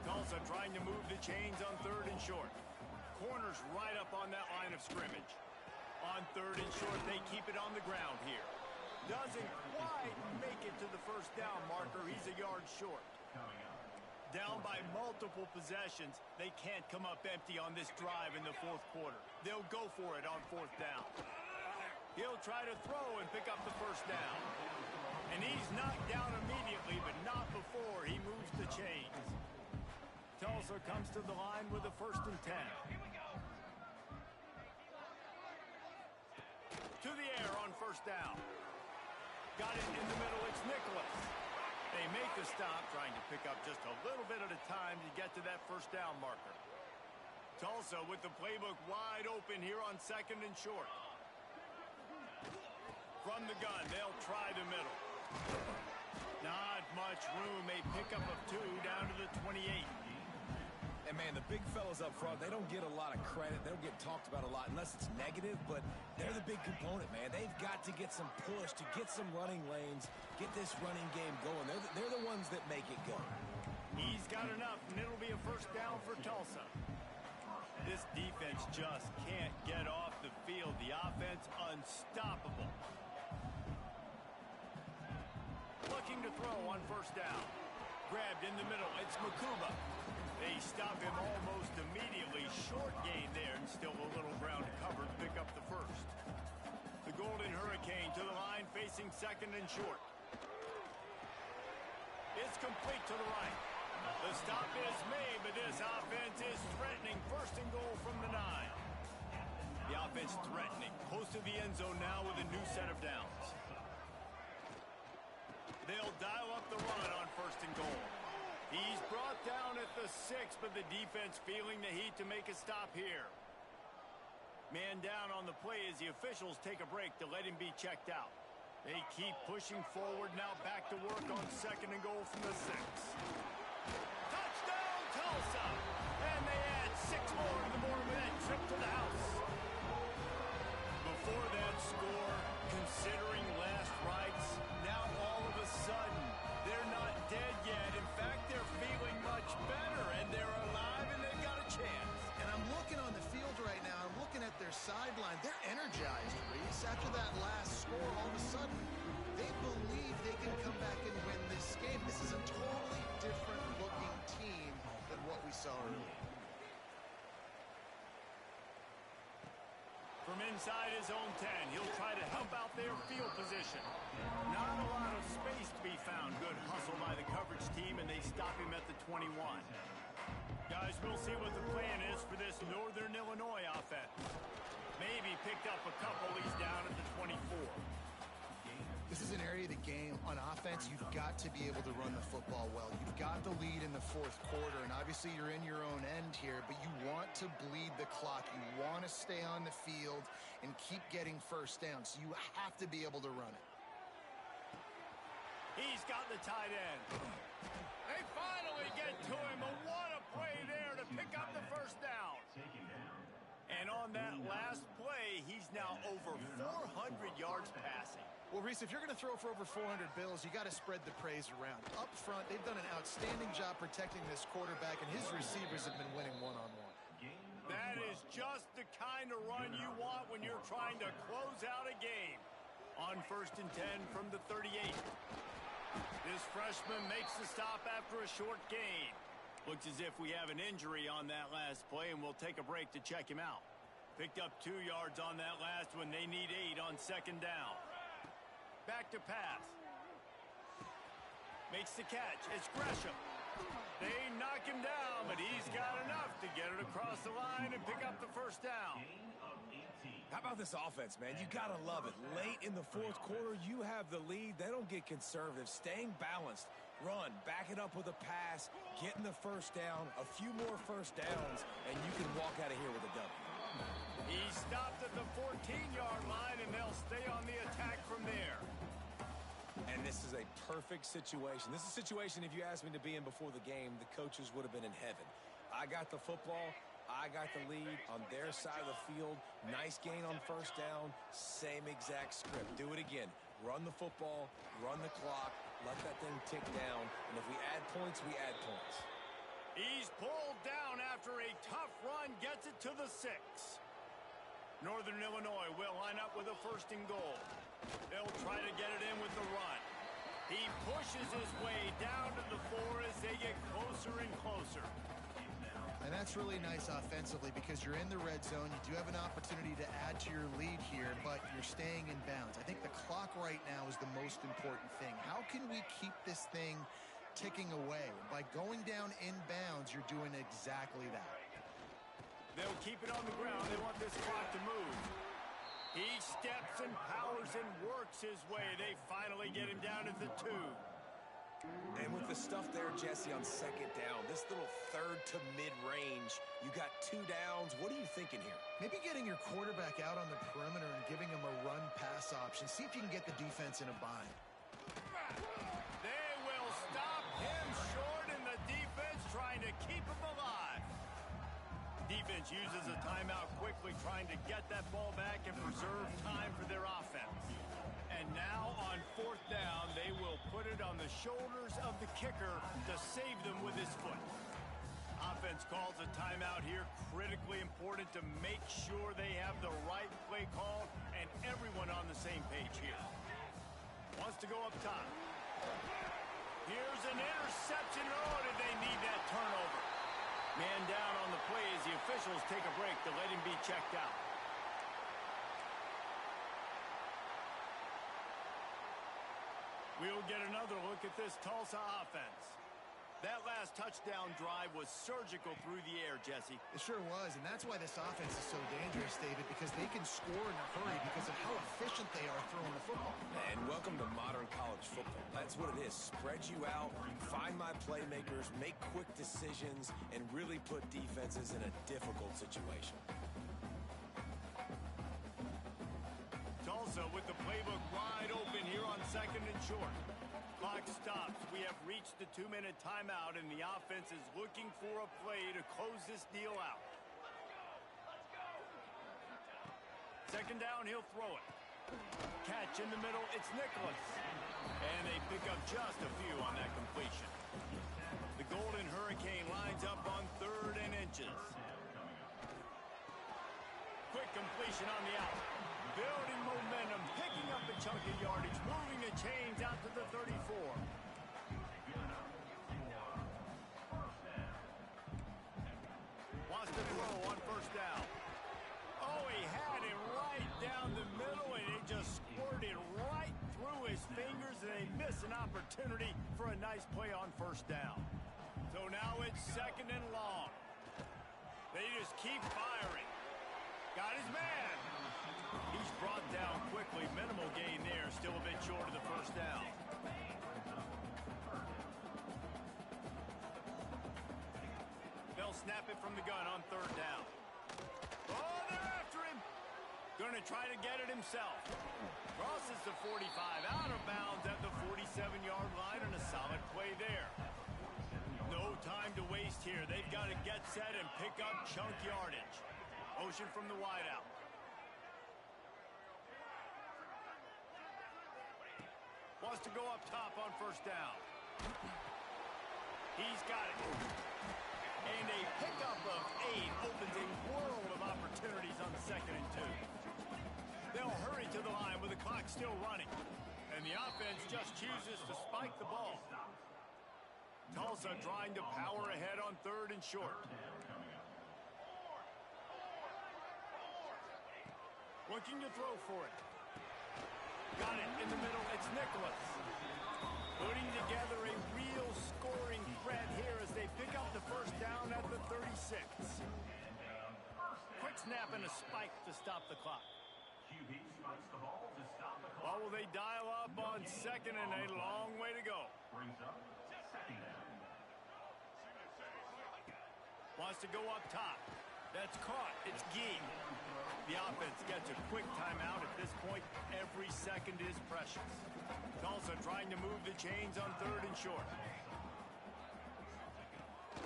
Tulsa trying to move the chains on 3rd and short. Corners right up on that line of scrimmage. On 3rd and short, they keep it on the ground here. Doesn't quite make it to the 1st down marker. He's a yard short. Down by multiple possessions. They can't come up empty on this drive in the 4th quarter. They'll go for it on 4th down. He'll try to throw and pick up the 1st down. And he's knocked down immediately, but not before he moves the chains. Tulsa comes to the line with a 1st and 10. To the air on 1st down. Got it in the middle. It's Nicholas. They make the stop, trying to pick up just a little bit at a time to get to that 1st down marker. Tulsa with the playbook wide open here on 2nd and short. From the gun, they'll try the middle. Not much room. A pickup of 2 down to the 28. And, man, the big fellas up front, they don't get a lot of credit. They don't get talked about a lot unless it's negative, but they're the big component, man. They've got to get some push, to get some running lanes, get this running game going. They're the ones that make it go. He's got enough, and it'll be a 1st down for Tulsa. This defense just can't get off the field. The offense unstoppable. Looking to throw on 1st down. Grabbed in the middle. It's Makuba. They stop him almost immediately. Short gain there and still a little ground to cover to pick up the 1st. The Golden Hurricane to the line facing 2nd and short. It's complete to the right. The stop is made, but this offense is threatening. 1st and goal from the 9. The offense threatening. Close to the end zone now with a new set of downs. They'll dial up the run on 1st and goal. He's brought down at the 6, but the defense feeling the heat to make a stop here. Man down on the play as the officials take a break to let him be checked out. They keep pushing forward, now back to work on 2nd and goal from the 6. Touchdown, Tulsa! And they add 6 more to the board with that trip to the house. Before that score, considering last rites, now all of a sudden, they're not dead yet. In fact, they're feeling much better, and they're alive, and they've got a chance. And I'm looking on the field right now. I'm looking at their sideline. They're energized, Reese. After that last score, all of a sudden, they believe they can come back and win this game. This is a totally different-looking team than what we saw earlier. From inside his own 10, he'll try to help out their field position. Not a lot of space to be found. Good hustle by the coverage team, and they stop him at the 21. Guys, we'll see what the plan is for this Northern Illinois offense. Maybe picked up a couple. He's down at the 24. This is an area of the game on offense defense, you've got to be able to run the football well. You've got the lead in the fourth quarter, and obviously you're in your own end here, but you want to bleed the clock. You want to stay on the field and keep getting first down, so you have to be able to run it. He's got the tight end. They finally get to him, but what a play there to pick up the first down. And on that last play, he's now over 400 yards passing. Well, Reese, if you're going to throw for over 400 bills, you got to spread the praise around. Up front, they've done an outstanding job protecting this quarterback, and his receivers have been winning one-on-one. That is just the kind of run you want when you're trying to close out a game. On 1st and 10 from the 38. This freshman makes the stop after a short gain. Looks as if we have an injury on that last play, and we'll take a break to check him out. Picked up 2 yards on that last one. They need 8 on 2nd down. Back to pass. Makes the catch. It's Gresham. They knock him down, but he's got enough to get it across the line and pick up the first down. How about this offense, man? You got to love it. Late in the fourth quarter, you have the lead. They don't get conservative. Staying balanced. Run. Back it up with a pass. Getting the first down. A few more first downs, and you can walk out of here with a W. He stopped at the 14-yard line, and they'll stay on the attack from there. And this is a perfect situation. This is a situation, if you asked me to be in before the game, the coaches would have been in heaven. I got the football. I got the lead on their side of the field. Nice gain on first down. Same exact script. Do it again. Run the football. Run the clock. Let that thing tick down. And if we add points, we add points. He's pulled down after a tough run. Gets it to the 6. Northern Illinois will line up with a 1st and goal. They'll try to get it in with the run. He pushes his way down to the 4 as they get closer and closer. And that's really nice offensively because you're in the red zone. You do have an opportunity to add to your lead here, but you're staying in bounds. I think the clock right now is the most important thing. How can we keep this thing ticking away? By going down in bounds, you're doing exactly that. They'll keep it on the ground. They want this clock to move. He steps and powers and works his way. They finally get him down at the 2. And with the stuff there, Jesse, on 2nd down, this little 3rd to mid-range, you got 2 downs. What are you thinking here? Maybe getting your quarterback out on the perimeter and giving him a run-pass option. See if you can get the defense in a bind. They will stop him short, and the defense trying to keep him alive. Defense uses a timeout quickly, trying to get that ball back and preserve time for their offense. And now on 4th down, they will put it on the shoulders of the kicker to save them with his foot. Offense calls a timeout here. Critically important to make sure they have the right play call and everyone on the same page here. Wants to go up top. Here's an interception. Oh, did they need that turnover? Man down on the play as the officials take a break to let him be checked out. We'll get another look at this Tulsa offense. That last touchdown drive was surgical through the air, Jesse. It sure was, and that's why this offense is so dangerous, David, because they can score in a hurry because of how efficient they are throwing the football. And welcome to modern college football. That's what it is. Spread you out, find my playmakers, make quick decisions, and really put defenses in a difficult situation. Tulsa with the playbook wide open here on 2nd and short. Clock stops. We have reached the 2-minute timeout, and the offense is looking for a play to close this deal out. 2nd down, he'll throw it. Catch in the middle, it's Nicholas. And they pick up just a few on that completion. The Golden Hurricane lines up on 3rd and inches. Quick completion on the out. Building momentum, picking up a chunk of yardage, moving the chains out to the 34. Wants to throw on 1st down. Oh, he had it right down the middle, and it just squirted right through his fingers, and they miss an opportunity for a nice play on 1st down. So now it's 2nd and long. They just keep firing. Got his man. He's brought down quickly. Minimal gain there. Still a bit short of the 1st down. They'll snap it from the gun on third down. Oh, they're after him. Going to try to get it himself. Crosses the 45 out of bounds at the 47-yard line, and a solid play there. No time to waste here. They've got to get set and pick up chunk yardage. Motion from the wideout. Wants to go up top on first down. He's got it. And a pickup of 8 opens a world of opportunities on 2nd and 2. They'll hurry to the line with the clock still running. And the offense just chooses to spike the ball. Tulsa trying to power ahead on 3rd and short. Looking to throw for it. Got it in the middle. It's Nicholas. Putting together a real scoring threat here as they pick up the first down at the 36. Quick snap and a spike to stop the clock. Well, will they dial up on 2nd and a long way to go? Wants to go up top. That's caught. It's Gee. The offense gets a quick timeout. At this point, every second is precious. Tulsa trying to move the chains on 3rd and short.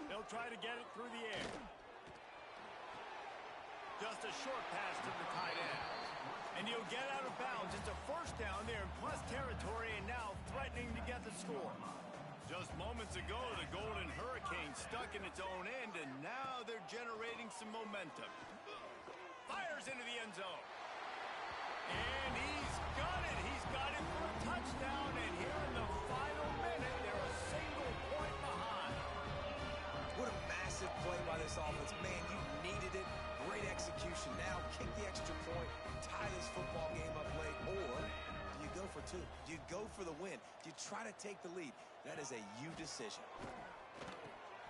They'll try to get it through the air. Just a short pass to the tight end. And he'll get out of bounds. It's a first down there in plus territory, and now threatening to get the score. Just moments ago, the Golden Hurricane stuck in its own end, and now they're generating some momentum. Fires into the end zone. And he's got it. He's got it for a touchdown, and here in the final minute, they're a single point behind. What a massive play by this offense. Man, you needed it. Great execution. Now kick the extra point, tie this football game up late, or do you go for 2? Do you go for the win? Do you try to take the lead? That is a you decision.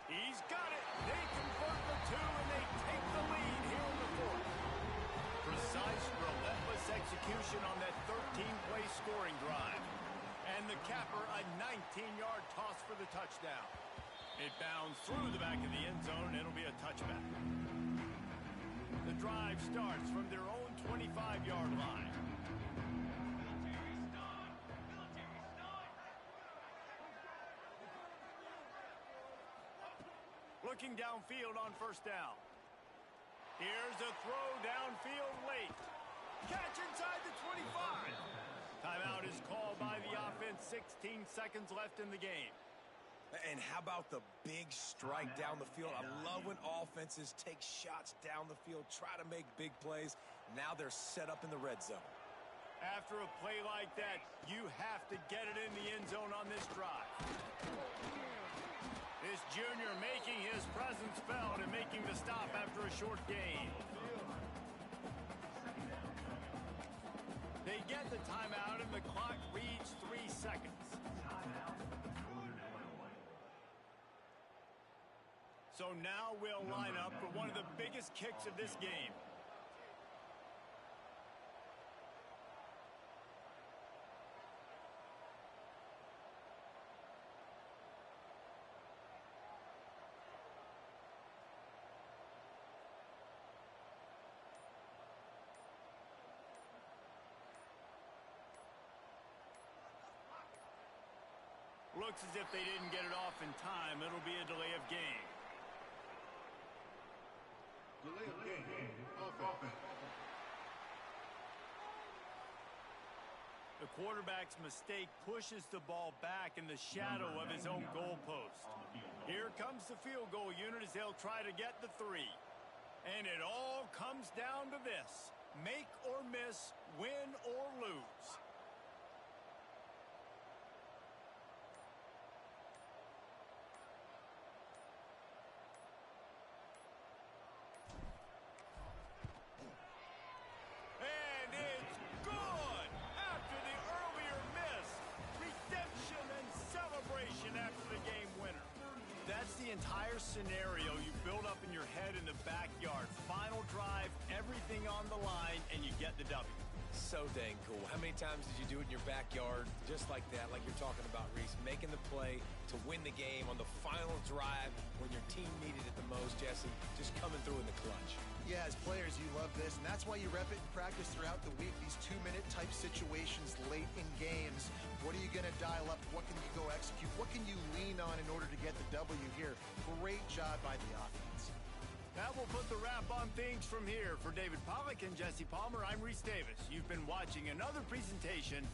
He's got it. They convert the 2, and they take the lead here in the 4th. Precise, relentless execution on that 13-play scoring drive. And the capper, a 19-yard toss for the touchdown. It bounds through the back of the end zone. It'll be a touchback. The drive starts from their own 25-yard line. Looking downfield on first down. Here's a throw downfield late. Catch inside the 25. Timeout is called by the offense. 16 seconds left in the game. And how about the big strike down the field? I love when offenses take shots down the field, try to make big plays. Now they're set up in the red zone. After a play like that, you have to get it in the end zone on this drive. This junior making his presence felt and making the stop after a short gain. They get the timeout and the clock reads 3 seconds. So now we'll line up for one of the biggest kicks of this game. Looks as if they didn't get it off in time. It'll be a delay of game. Delay of game. Offense. The quarterback's mistake pushes the ball back in the shadow of his own goalpost. Here comes the field goal unit as they'll try to get the 3. And it all comes down to this: make or miss, win or lose. Entire scenario you build up in your head in the backyard. Final drive, everything on the line, and you get the W. So dang cool. How many times did you do it in your backyard just like that, like you're talking about, Reese, making the play to win the game on the final drive when your team needed it the most, Jesse, just coming through in the clutch. Yeah, as players, you love this, and that's why you rep it in practice throughout the week, these 2-minute type situations late in games. What are you going to dial up? What can you go execute? What can you lean on in order to get the W here? Great job by the offense. That will put the wrap on things from here. For David Pollack and Jesse Palmer, I'm Reese Davis. You've been watching another presentation